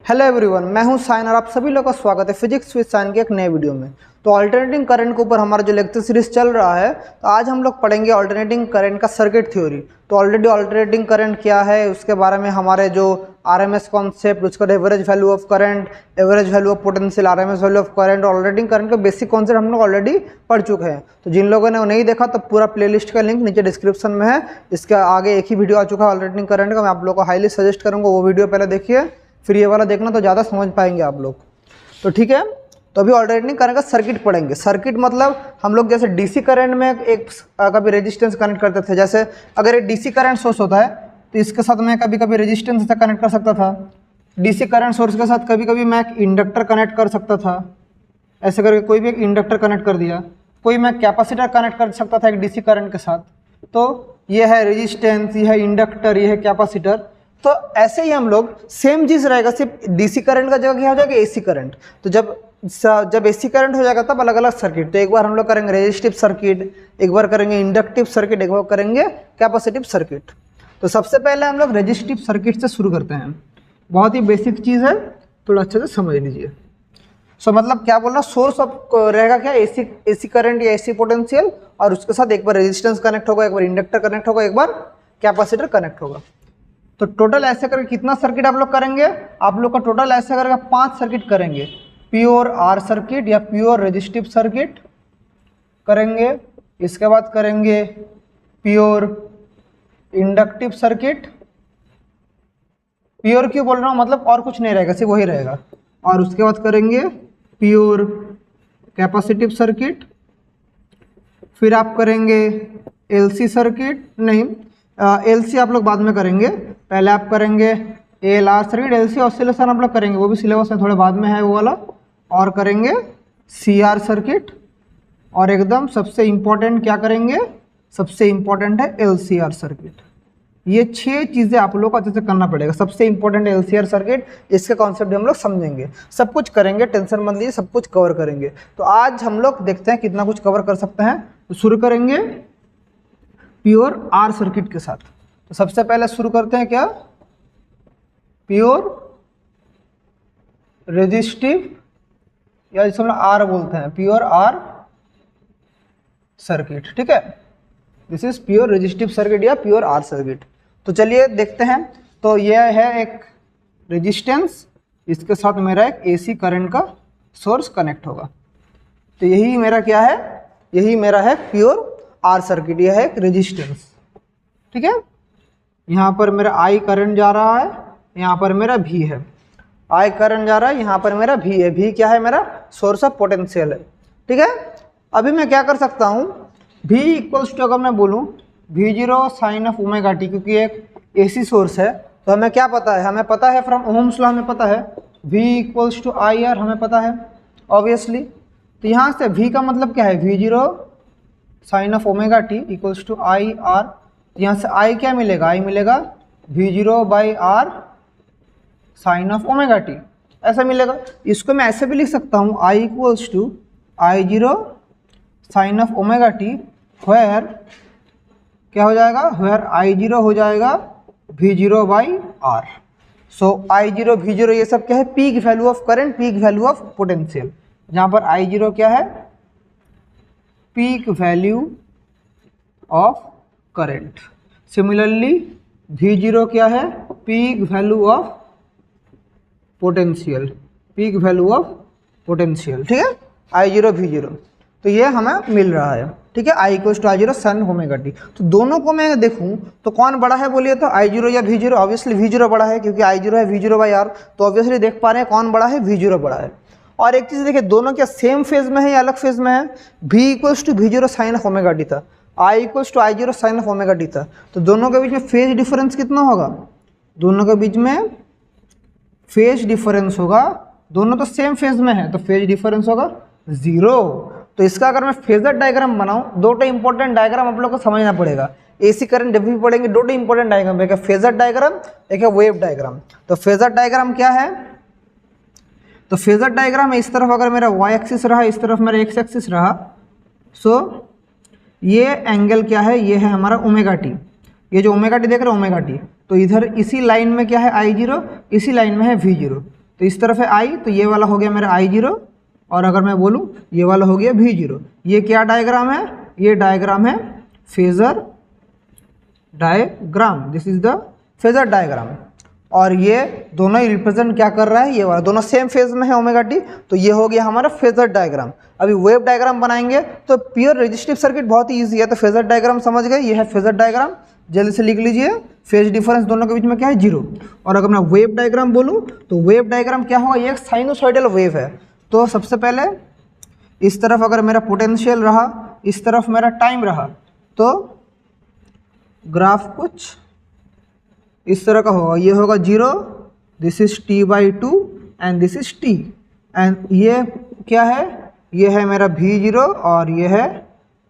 Hello everyone, मैं हूं sign और आप सभी लोगों का स्वागत है फिजिक्स विद साइन के एक नए वीडियो में। तो अल्टरनेटिंग करंट के ऊपर हमारा जो लेक्चर सीरीज चल रहा है, तो आज हम लोग पढ़ेंगे अल्टरनेटिंग करंट का सर्किट थ्योरी। तो ऑलरेडी अल्टरनेटिंग करंट क्या है उसके बारे में हमारे जो आरएमएस कॉन्सेप्ट, उसका average value of current, average value of potential, RMS value of current और अल्टरनेटिंग करंट का बेसिक कॉन्सेप्ट हम लोग ऑलरेडी पढ़ चुके हैं। तो जिन लोगों ने वो नहीं देखा तो पूरा प्लेलिस्ट का लिंक नीचे डिस्क्रिप्शन में है। इसके आगे एक ही वीडियो आ चुका है अल्टरनेटिंग करंट का, मैं आप लोगों को हाईली सजेस्ट करूँगा वो वीडियो पहले देखिए, फिर ये वाला देखना तो ज़्यादा समझ पाएंगे आप लोग। तो ठीक है, तो अभी अल्टरनेटिंग करंट का सर्किट पढ़ेंगे। सर्किट मतलब हम लोग जैसे डीसी करंट में एक कभी रेजिस्टेंस कनेक्ट करते थे। जैसे अगर ये डीसी करंट सोर्स होता है तो इसके साथ मैं कभी कभी रेजिस्टेंस से कनेक्ट कर सकता था। डीसी करंट सोर्स के साथ कभी कभी मैं एक इंडक्टर कनेक्ट कर सकता था। ऐसे करके कोई भी एक इंडक्टर कनेक्ट कर दिया, कोई मैं कैपेसिटर कनेक्ट कर सकता था एक डीसी करंट के साथ। तो ये है रेजिस्टेंस, ये है इंडक्टर, ये है कैपेसिटर। तो ऐसे ही हम लोग सेम चीज़ रहेगा, सिर्फ डीसी करंट का जगह क्या हो जाएगा एसी करंट। तो जब एसी करंट हो जाएगा तब अलग अलग सर्किट। तो एक बार हम लोग करेंगे रेजिस्टिव सर्किट, एक बार करेंगे इंडक्टिव सर्किट, एक बार करेंगे कैपेसिटिव सर्किट। तो सबसे पहले हम लोग रेजिस्टिव सर्किट से शुरू करते हैं। बहुत ही बेसिक चीज़ है, थोड़ा अच्छे से समझ लीजिए। सो मतलब क्या बोल रहा, सोर्स ऑफ रहेगा क्या एसी करंट या एसी पोटेंशियल, और उसके साथ एक बार रेजिस्टेंस कनेक्ट होगा, एक बार इंडक्टर कनेक्ट होगा, एक बार कैपेसिटर कनेक्ट होगा। तो टोटल ऐसे करके कितना सर्किट आप लोग करेंगे? आप लोग का टोटल ऐसे करके 5 सर्किट करेंगे। प्योर आर सर्किट या प्योर रेजिस्टिव सर्किट करेंगे, इसके बाद करेंगे प्योर इंडक्टिव सर्किट। प्योर क्यों बोल रहा हूँ, मतलब और कुछ नहीं रहेगा, सिर्फ वही रहेगा। और उसके बाद करेंगे प्योर कैपेसिटिव सर्किट। फिर आप करेंगे एलसी सर्किट, नहीं एलसी आप लोग बाद में करेंगे, पहले आप करेंगे एएलआर सर्किट। एलसी ऑसिलेशन आप लोग करेंगे, वो भी सिलेबस में थोड़े बाद में है वो वाला। और करेंगे सीआर सर्किट, और एकदम सबसे इम्पोर्टेंट क्या करेंगे, सबसे इम्पोर्टेंट है एलसीआर सर्किट। ये 6 चीज़ें आप लोग को अच्छे से करना पड़ेगा। सबसे इम्पोर्टेंट है एलसीआर सर्किट, इसके कॉन्सेप्ट हम लोग समझेंगे, सब कुछ करेंगे, टेंशन मत लीजिए, सब कुछ कवर करेंगे। तो आज हम लोग देखते हैं कितना कुछ कवर कर सकते हैं। तो शुरू करेंगे प्योर आर सर्किट के साथ। तो सबसे पहले शुरू करते हैं क्या, प्योर रेजिस्टिव या जिसे हम आर बोलते हैं, प्योर आर सर्किट। ठीक है, this is pure resistive circuit या प्योर आर सर्किट। तो चलिए देखते हैं। तो यह है एक रेजिस्टेंस, इसके साथ मेरा एक एसी करंट का सोर्स कनेक्ट होगा। तो यही मेरा क्या है, यही मेरा है प्योर आर सर्किट। यह है एक रेजिस्टेंस, ठीक है। यहाँ पर मेरा आई करंट जा रहा है, यहाँ पर मेरा भी है। आई करंट जा रहा है, यहाँ पर मेरा भी है। भी क्या है, मेरा सोर्स ऑफ पोटेंशियल है। ठीक है, अभी मैं क्या कर सकता हूँ, भी इक्वल्स टू, अगर मैं बोलूँ V0 sine of omega T, क्योंकि एक एसी सोर्स है तो हमें क्या पता है, हमें पता है फ्रॉम ओम्स लॉ, हमें पता है V equals to I R, हमें पता है ऑब्वियसली। तो यहाँ से V का मतलब क्या है, V0 sine of omega t equals to I R. यहाँ से I क्या मिलेगा, I मिलेगा V0 by R sine of omega t, ऐसा मिलेगा। इसको मैं ऐसे भी लिख सकता हूँ, I equals to I0 sine of omega t, where क्या हो जाएगा, वेयर I0 हो जाएगा V0 by are. So I0 V0 ये सब क्या है, peak value of current, peak value of potential. जहाँ पर I0 क्या है, peak value of current. Similarly V0 क्या है, peak value of potential, peak value of potential. ठीक है, I0 V0, तो ये हमें मिल रहा है। ठीक है, I equals to I0 sine omega T. तो दोनों को मैं देखूं तो कौन बड़ा है बोलिए, तो I0 या V0? ऑब्वियसली V0 बड़ा है, क्योंकि I0 है V0 बाई आर। तो ऑब्वियसली देख पा रहे हैं कौन बड़ा है, V0 बड़ा है। और एक चीज़ देखिए, दोनों क्या सेम फेज में है या अलग फेज में है? V equals to V0 sine of omega t था, I equals to I0 sine of omega t था। तो दोनों के बीच में फेज डिफरेंस कितना होगा, दोनों के बीच में फेज डिफरेंस होगा, दोनों तो सेम फेज में है, तो फेज डिफरेंस होगा 0। तो इसका अगर मैं फेजर डायग्राम बनाऊं, 2 इंपॉर्टेंट डायग्राम आप लोग को समझना पड़ेगा। एसी करंट जब भी पढ़ेंगे 2 इंपॉर्टेंट डायग्राम, एक है फेजर डायग्राम, एक है वेव डायग्राम। तो फेजर डायग्राम क्या है, तो फेजर डायग्राम है, इस तरफ अगर मेरा y एक्सिस रहा, इस तरफ मेरा x एक्सिस रहा। सो ये एंगल क्या है, ये है हमारा ओमेगा टी। ये जो ओमेगा टी देख रहे हो, ओमेगा टी, तो इधर इसी लाइन में क्या है I0, इसी लाइन में है V0। तो इस तरफ है आई, तो ये वाला हो गया मेरा I0, और अगर मैं बोलूँ ये वाला हो गया V0। ये क्या डायग्राम है? ये डायग्राम है phasor diagram, this is the phasor diagram. और ये दोनों ही रिप्रेजेंट क्या कर रहा है? ये वाला दोनों सेम फेज में है ओमेगा टी, तो ये हो गया हमारा फेजर डायग्राम। अभी वेव डायग्राम बनाएंगे तो प्योर रेजिस्टिव सर्किट बहुत ही ईजी है, तो फेजर डायग्राम समझ गए, ये है फेजर डायग्राम, जल्दी से लिख लीजिए। फेज डिफरेंस दोनों के बीच में क्या है? 0। और अगर मैं वेव डायग्राम बोलूँ तो वेव डायग्राम क्या होगा? ये एक साइनोसॉइडल वेव है। तो सबसे पहले इस तरफ अगर मेरा पोटेंशियल रहा, इस तरफ मेरा टाइम रहा, तो ग्राफ कुछ इस तरह का होगा। ये होगा 0, this is t/2 and this is t, and ये क्या है? ये है मेरा V0 और ये है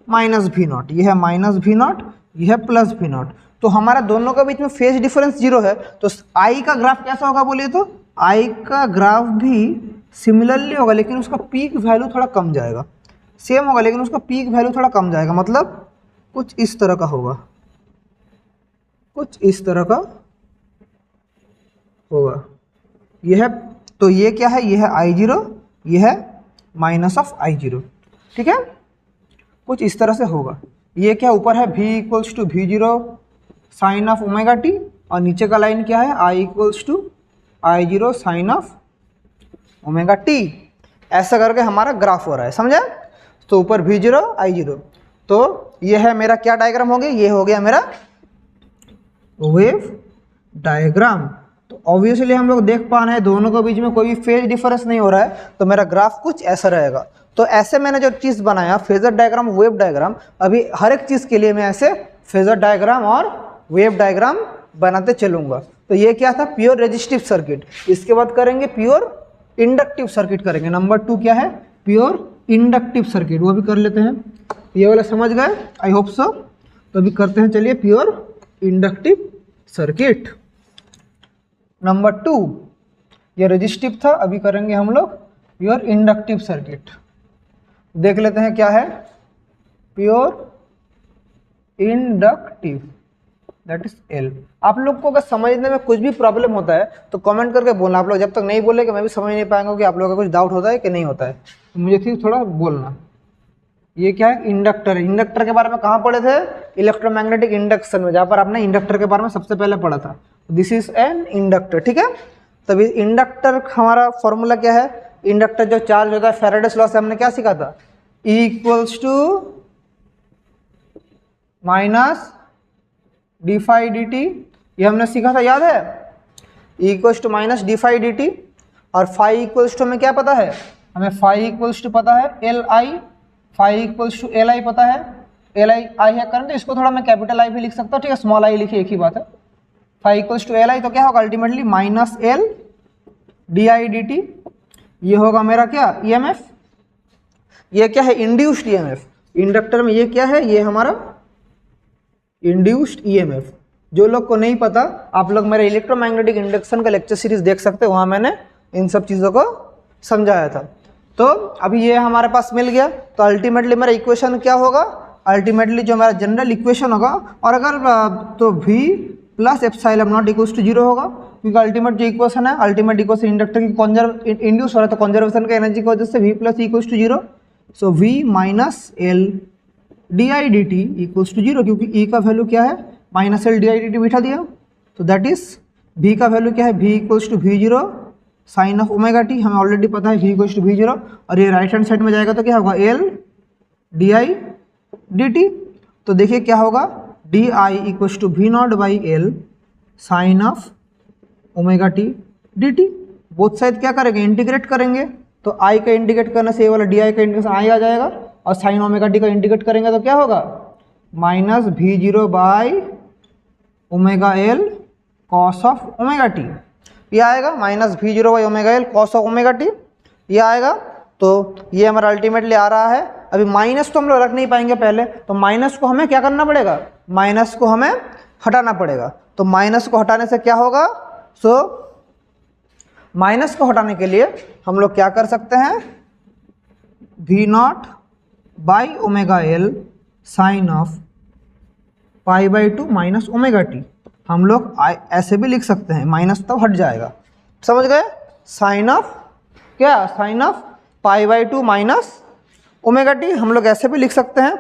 -V0, ये है -V0, ये है +V0। तो हमारा दोनों के बीच में फेज डिफरेंस 0 है, तो I का ग्राफ कैसा होगा बोलिए तो? I का ग्राफ भी सिमिलरली होगा, लेकिन उसका पीक वैल्यू थोड़ा कम जाएगा। सेम होगा लेकिन उसका पीक वैल्यू थोड़ा कम जाएगा, मतलब कुछ इस तरह का होगा, कुछ इस तरह का होगा। यह है, तो ये क्या है? ये है I0, ये है -I0, ठीक है, कुछ इस तरह से होगा। ये क्या ऊपर है? V = V0 sin of omega T, और नीचे का लाइन क्या है? I = I0 sin of omega t. ऐसा करके हमारा ग्राफ हो रहा है, समझे? तो ऊपर V0 I0, तो ये है मेरा क्या डायग्राम हो गया? ये हो गया मेरा वेव डायग्राम। तो ऑब्वियसली हम लोग देख पा रहे हैं दोनों के बीच में कोई भी फेज डिफरेंस नहीं हो रहा है, तो मेरा ग्राफ कुछ ऐसा रहेगा। तो ऐसे मैंने जो चीज़ बनाया फेजर डायग्राम, वेव डायग्राम, अभी हर एक चीज़ के लिए मैं ऐसे फेजर डायग्राम और वेव डायग्राम बनाते चलूँगा। तो ये क्या था? Pure resistive circuit. इसके बाद करेंगे प्योर इंडक्टिव सर्किट करेंगे। नंबर 2 क्या है? प्योर इंडक्टिव सर्किट, वो भी कर लेते हैं। ये वाला समझ गए? I hope so. तो अभी करते हैं, चलिए, प्योर इंडक्टिव सर्किट। नंबर 2 ये रेजिस्टिव था, अभी करेंगे हम लोग प्योर इंडक्टिव सर्किट। देख लेते हैं क्या है pure inductive, that is L. आप लोग को अगर समझने में कुछ भी प्रॉब्लम होता है तो कमेंट करके बोलना। आप लोग जब तक नहीं बोलेंगे मैं भी समझ नहीं पाएंगा कि आप लोगों का कुछ डाउट होता है कि नहीं होता है, तो मुझे ठीक थोड़ा बोलना। ये क्या है? इंडक्टर। इंडक्टर के बारे में कहाँ पढ़े थे? इलेक्ट्रोमैग्नेटिक इंडक्शन में, जहाँ पर आपने इंडक्टर के बारे में सबसे पहले पढ़ा था। दिस इज एन इंडक्टर, ठीक है। तभी इंडक्टर हमारा फॉर्मूला क्या है? इंडक्टर जो चार्ज होता है फैराडेस लॉ से हमने क्या सीखा था? E = -d∅ dt, ये हमने सीखा था, याद है? E = -d∅ dt, और phi = हमें क्या पता है? हमें phi = पता है Li, phi = Li पता है, Li I है करंट, इसको थोड़ा मैं कैपिटल I भी लिख सकता हूँ, ठीक है, स्मॉल I लिखिए, एक ही बात है। phi = Li, तो क्या होगा अल्टीमेटली -L di dt। ये होगा मेरा क्या? EMF। ये क्या है? Induced EMF। इंडक्टर में ये क्या है? ये हमारा इंड्यूस्ड EMF। जो लोग को नहीं पता, आप लोग मेरे इलेक्ट्रोमैग्नेटिक इंडक्शन का लेक्चर सीरीज देख सकते हैं, वहाँ मैंने इन सब चीज़ों को समझाया था। तो अभी ये हमारे पास मिल गया, तो अल्टीमेटली मेरा इक्वेशन क्या होगा? अल्टीमेटली जो मेरा जनरल इक्वेशन होगा, और अगर तो V + ε0 = 0 होगा, क्योंकि अल्टीमेट जो इक्वेशन है, अल्टीमेट इक्वेशन इंडक्टर की इंड्यूस हो रहा है, तो कंजर्वेशन का एनर्जी की वजह से V + E = 0। सो V - L di dt = 0, क्योंकि E का वैल्यू क्या है? -L di dt बिठा दिया, तो दैट इज V का वैल्यू क्या है? V = V0 sin of omega T, हमें ऑलरेडी पता है V = V0, और ये राइट हैंड साइड में जाएगा तो क्या होगा? L di dt। तो देखिए क्या होगा? di = V0/L sin of omega T dt। Both side क्या करेंगे? इंटीग्रेट करेंगे, तो I का इंटीग्रेट करने से ये वाला di का इंटीग्रेशन I आ जाएगा, और साइन ओमेगा टी का इंटीग्रेट करेंगे तो क्या होगा? -V0/ωL cos of omega T, ये आएगा -V0/ωL cos of omega T, ये आएगा। तो ये हमारा अल्टीमेटली आ रहा है। अभी माइनस तो हम लोग रख नहीं पाएंगे पहले, तो माइनस को हमें क्या करना पड़ेगा? माइनस को हमें हटाना पड़ेगा। तो माइनस को हटाने से क्या होगा? सो माइनस को हटाने के लिए हम लोग क्या कर सकते हैं? V0/ωL साइन ऑफ π/2 -ωt, हम लोग ऐसे भी लिख सकते हैं, माइनस तो हट जाएगा, समझ गए? साइन ऑफ क्या, sine of pi by 2 minus omega t. हम लोग ऐसे भी लिख सकते हैं,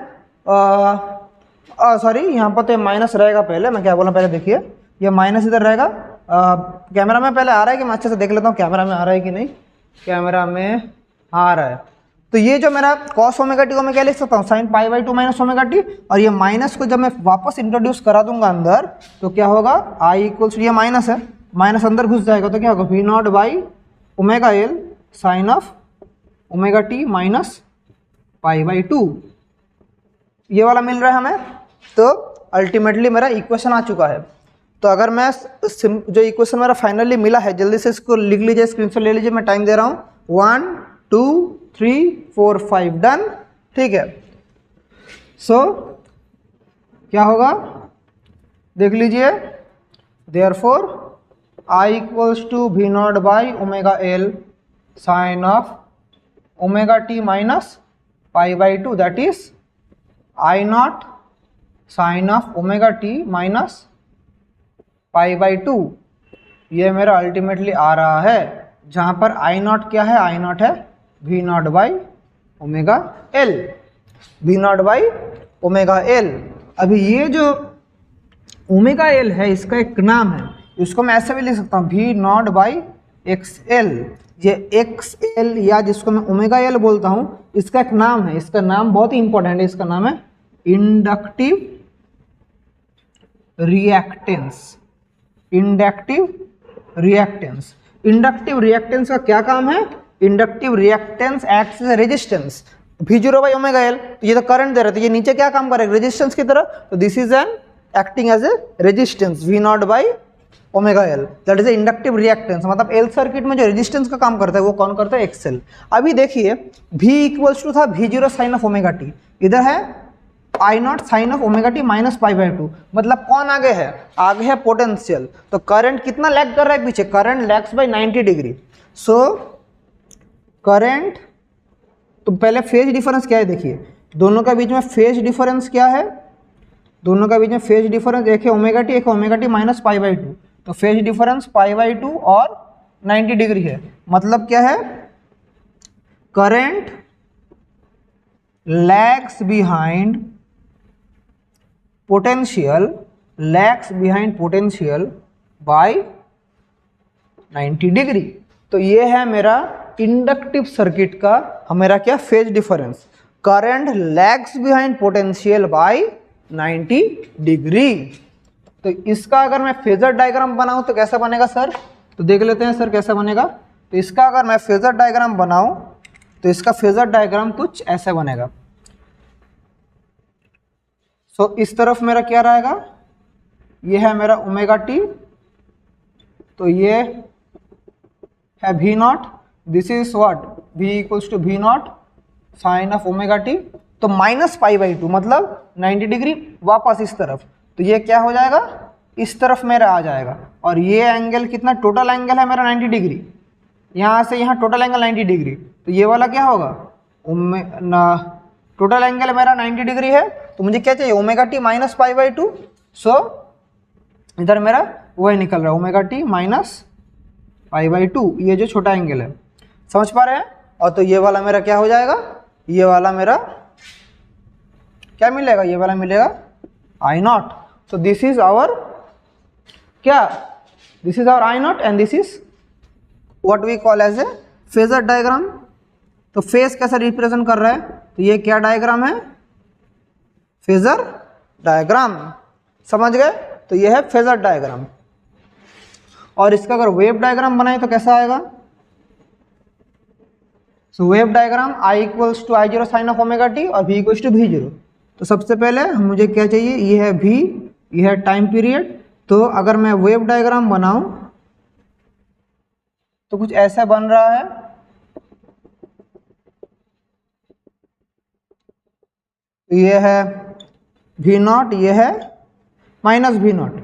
सॉरी यहाँ पर तो माइनस रहेगा, पहले मैं क्या बोला, पहले देखिए ये माइनस इधर रहेगा। कैमरा में पहले आ रहा है कि मैं अच्छे से देख लेता हूँ कैमरा में आ रहा है कि नहीं। कैमरा में आ रहा है। तो ये जो मेरा कॉस ओमेगा टी को मैं क्या लिख सकता हूँ, sine pi by 2 minus omega T. और ये माइनस को जब मैं वापस इंट्रोड्यूस करा दूंगा अंदर तो क्या होगा, आई इक्वल्स, ये माइनस है, माइनस अंदर घुस जाएगा तो क्या होगा, V naught by omega L sine of omega T minus pi by 2, ये वाला मिल रहा है हमें। तो अल्टीमेटली मेरा इक्वेशन आ चुका है। तो अगर मैं जो इक्वेशन मेरा फाइनली मिला है, जल्दी से इसको लिख लीजिए, स्क्रीनशॉट ले लीजिए, मैं टाइम दे रहा हूँ, 1 2 3 4 5 डन। ठीक है, सो क्या होगा देख लीजिए, therefore I equals to V naught by omega L sine of omega T minus pi by 2, that is I not sine of omega T minus pi by 2। ये मेरा अल्टीमेटली आ रहा है, जहाँ पर आई नॉट क्या है, आई नॉट है V naught by omega L, V naught by omega L. अभी ये जो ओमेगा एल है इसका एक नाम है, इसको मैं ऐसे भी लिख सकता हूँ, V naught by X L. ये एक्स एल या जिसको मैं ओमेगा एल बोलता हूँ, इसका एक नाम है, इसका नाम बहुत ही इंपॉर्टेंट है, इसका नाम है inductive reactance. Inductive reactance, inductive reactance का क्या काम है, inductive reactance acts as resistance V zero by omega L. तो ये तो करंट दे रहे थे, ये नीचे क्या काम करेगा, रेजिस्टेंस की तरह। तो this is an acting as a resistance V naught by omega L, that is a inductive reactance. मतलब एल सर्किट में जो रेजिस्टेंस का काम करता है वो कौन करता है, एक्सएल। अभी देखिए V इक्वल्स टू था V zero sine of omega T, इधर है I not sine of omega T minus pi by 2, मतलब कौन आगे है, आगे है पोटेंशियल। तो करंट कितना लैग कर रहा है पीछे, current lags by 90 degree. So current, तो पहले फेज डिफरेंस क्या है देखिए, दोनों का बीच में फेज डिफरेंस क्या है, दोनों का बीच में फेज डिफरेंस एक है ओमेगा टी, एक है omega T minus pi by 2। तो फेज डिफरेंस पाई बाई 2 और 90 डिग्री है, मतलब क्या है, current lags behind potential, lags behind potential by 90 degree. तो ये है मेरा इंडक्टिव सर्किट का मेरा क्या, phase difference, current lags behind potential by 90 degree. तो इसका अगर मैं फेजर डायग्राम बनाऊं तो कैसा बनेगा सर, तो देख लेते हैं सर कैसा बनेगा। तो इसका अगर मैं फेजर डायग्राम बनाऊं तो इसका फेजर डायग्राम कुछ ऐसा बनेगा। सो इस तरफ मेरा क्या रहेगा, ये है मेरा ओमेगा टी, तो ये है V naught, this is what, V equals to V naught sine of omega T. तो माइनस पाई बाई 2 मतलब 90 डिग्री वापस इस तरफ, तो ये क्या हो जाएगा, इस तरफ मेरा आ जाएगा। और ये एंगल कितना, टोटल एंगल है मेरा 90 डिग्री, यहाँ से यहाँ टोटल एंगल 90 डिग्री। तो ये वाला क्या होगा, टोटल एंगल मेरा 90 डिग्री है, तो मुझे क्या चाहिए, omega T minus pi by 2। सो इधर मेरा वही निकल रहा है, omega T minus pi by 2, ये जो छोटा एंगल है, समझ पा रहे हैं। और तो ये वाला मेरा क्या हो जाएगा, ये वाला मेरा क्या मिलेगा, ये वाला मिलेगा आई नॉट। तो दिस इज आवर क्या, this is our I naught and this is what we call as a phasor diagram. तो फेज कैसा रिप्रेजेंट कर रहा है, तो ये क्या डायग्राम है, फेजर डायग्राम, समझ गए। तो ये है फेजर डायग्राम। और इसका अगर वेव डायग्राम बनाए तो कैसा आएगा, so wave diagram I equals to I zero sine of omega T और V equals to V zero. तो सबसे पहले मुझे क्या चाहिए, ये है वी, ये है टाइम पीरियड। तो अगर मैं वेव डायग्राम बनाऊं तो कुछ ऐसा बन रहा है, ये है वी नॉट, ये है माइनस वी नॉट,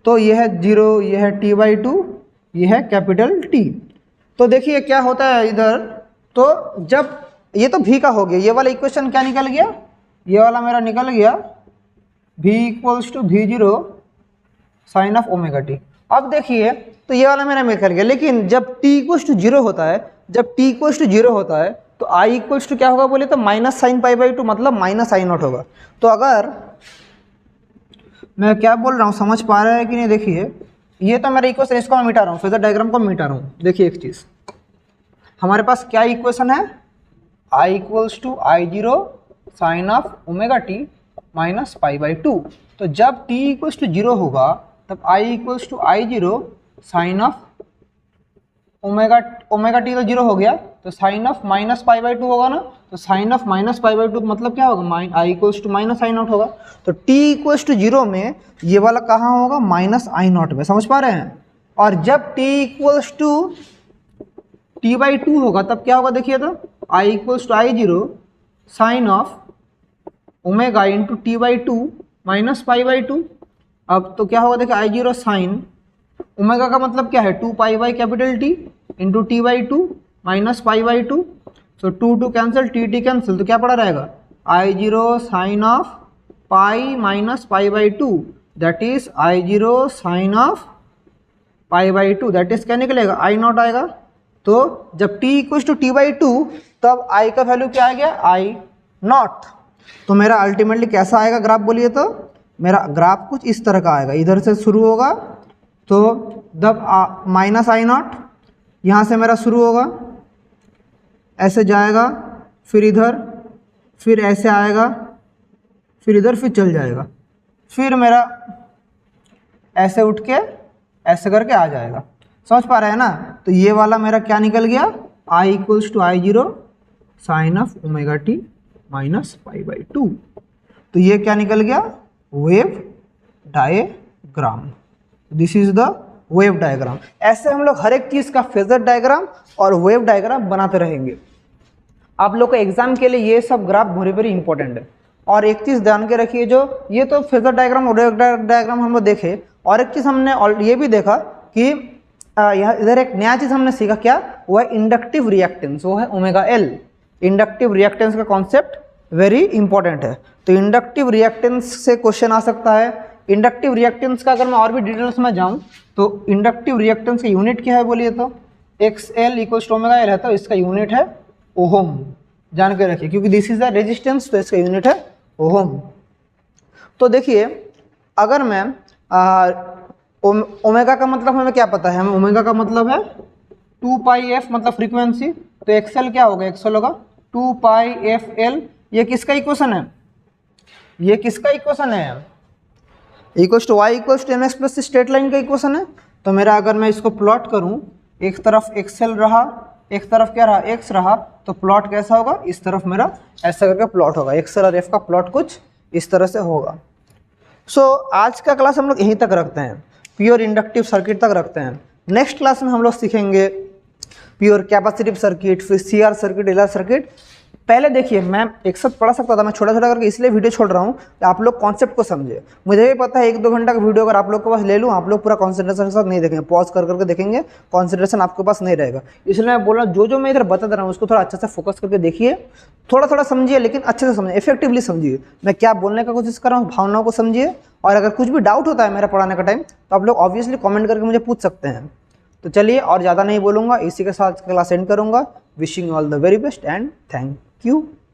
तो ये है 0, ये है टी बाई 2, ये है कैपिटल टी। तो देखिए क्या होता है इधर, तो जब ये तो v का हो गया, ये वाला इक्वेशन क्या निकल गया, ये वाला मेरा निकल गया v equals to V zero sine of omega t. अब देखिए तो ये वाला मेरा निकल गया। लेकिन जब t इक्वल्स टू 0 होता है, जब t इक्वल्स टू 0 होता है तो i इक्वल्स टू क्या होगा बोले तो माइनस साइन पाई बाई 2 मतलब माइनस आई नॉट होगा। तो अगर मैं क्या बोल रहा हूँ समझ पा रहा है कि नहीं, देखिए ये तो मेरा इक्वेशन, इसको मैं मिटा रहा हूँ, फेजर डायग्राम को मिटा रहा हूँ। देखिए एक चीज़ हमारे पास क्या इक्वेशन है, i equals to I0 sine of omega T minus pi by 2। तो जब t इक्वल्स टू 0 होगा तब i equals to I0 sine of omega T तो 0 हो गया, तो sine of minus pi by 2 होगा ना। तो sine of minus pi by 2 मतलब क्या होगा, I equals to minus I not होगा। तो t इक्वल्स टू 0 में ये वाला कहाँ होगा, माइनस आई नॉट में, समझ पा रहे हैं। और जब t equals to T by 2 होगा तब क्या होगा, देखिए तो i equals to I0 sine of omega into T by 2 minus pi by 2। अब तो क्या होगा, देखिए I0 साइन ओमेगा का मतलब क्या है 2 pi by capital T into T by 2 minus pi by 2। सो 2 कैंसिल, टी कैंसिल, तो क्या पड़ा रहेगा I0 sine of pi minus pi by 2 that is I0 sine of pi by 2 that is क्या निकलेगा आई नॉट आएगा। तो जब t equal to T by 2 तब i का वैल्यू क्या आ गया, आई नॉट। तो मेरा अल्टीमेटली कैसा आएगा ग्राफ बोलिए तो, मेरा ग्राफ कुछ इस तरह का आएगा, इधर से शुरू होगा तो जब माइनस आई नॉट यहाँ से मेरा शुरू होगा, ऐसे जाएगा, फिर इधर, फिर ऐसे आएगा, फिर इधर, फिर चल जाएगा, फिर मेरा ऐसे उठ के ऐसे करके आ जाएगा, समझ पा रहे हैं ना। तो ये वाला मेरा क्या निकल गया, i equals to I0 sine of omega T minus pi by 2। तो ये क्या निकल गया, wave diagram. This is the wave diagram. ऐसे हम लोग हर एक चीज़ का फेजर डायग्राम और वेव डायग्राम बनाते रहेंगे। आप लोग को एग्जाम के लिए ये सब ग्राफ वेरी वेरी इंपॉर्टेंट है। और एक चीज़ ध्यान के रखिए, जो ये तो फेजर डायग्राम और वेव डायग्राम हम लोग देखे, और एक चीज़ हमने ये भी देखा कि यहाँ इधर एक नया चीज़ हमने सीखा, क्या वो है इंडक्टिव रिएक्टेंस, वो है ओमेगा एल। इंडक्टिव रिएक्टेंस का कॉन्सेप्ट वेरी इंपॉर्टेंट है। तो इंडक्टिव रिएक्टेंस से क्वेश्चन आ सकता है। इंडक्टिव रिएक्टेंस का अगर मैं और भी डिटेल्स में जाऊँ तो इंडक्टिव रिएक्टेंस का यूनिट क्या है बोलिए तो, XL equals to omega L है, तो इसका यूनिट है ओहम, जान के रखिए, क्योंकि दिस इज द रेजिस्टेंस, तो इसका यूनिट है ओहम। तो देखिए अगर मैं ओमेगा का मतलब हमें क्या पता है, हमें ओमेगा का मतलब है 2 पाई एफ मतलब फ्रीक्वेंसी, तो एक्सएल क्या होगा, एक्सएल होगा 2 पाई एफ एल। ये किसका इक्वेशन है, ये किसका इक्वेशन है, equals to y equals to m x plus straight line का इक्वेशन है। तो मेरा अगर मैं इसको प्लॉट करूं, एक तरफ एक्सएल रहा, एक तरफ क्या रहा, एक्स रहा, तो प्लॉट कैसा होगा, इस तरफ मेरा ऐसा करके प्लॉट होगा, एक्सएल और एफ का प्लॉट कुछ इस तरह से होगा। सो आज का क्लास हम लोग यहीं तक रखते हैं, प्योर इंडक्टिव सर्किट तक रखते हैं। नेक्स्ट क्लास में हम लोग सीखेंगे प्योर कैपेसिटिव सर्किट, फिर सीआर सर्किट, एलआर सर्किट। पहले देखिए मैं एक साथ पढ़ा सकता था, मैं छोटा छोटा करके इसलिए वीडियो छोड़ रहा हूँ कि आप लोग कॉन्सेप्ट को समझे। मुझे भी पता है 1-2 घंटा का वीडियो अगर आप लोग के पास ले लूँ, आप लोग पूरा कॉन्सेंट्रेशन के साथ नहीं देखेंगे, पॉज कर करके देखेंगे, कॉन्सेंट्रेशन आपके पास नहीं रहेगा। इसलिए मैं बोल रहा हूँ जो मैं इधर बता रहा हूँ उसको थोड़ा अच्छे से फोकस करके देखिए, थोड़ा थोड़ा समझिए, लेकिन अच्छे से समझिए, इफेक्टिवली समझिए मैं क्या बोलने का कोशिश कर रहा हूँ, भावनाओं को समझिए। और अगर कुछ भी डाउट होता है मेरा पढ़ाने का टाइम, तो आप लोग ऑब्वियसली कमेंट करके मुझे पूछ सकते हैं। तो चलिए और ज़्यादा नहीं बोलूँगा, इसी के साथ क्लास एंड करूँगा। Wishing all the very best and thank you.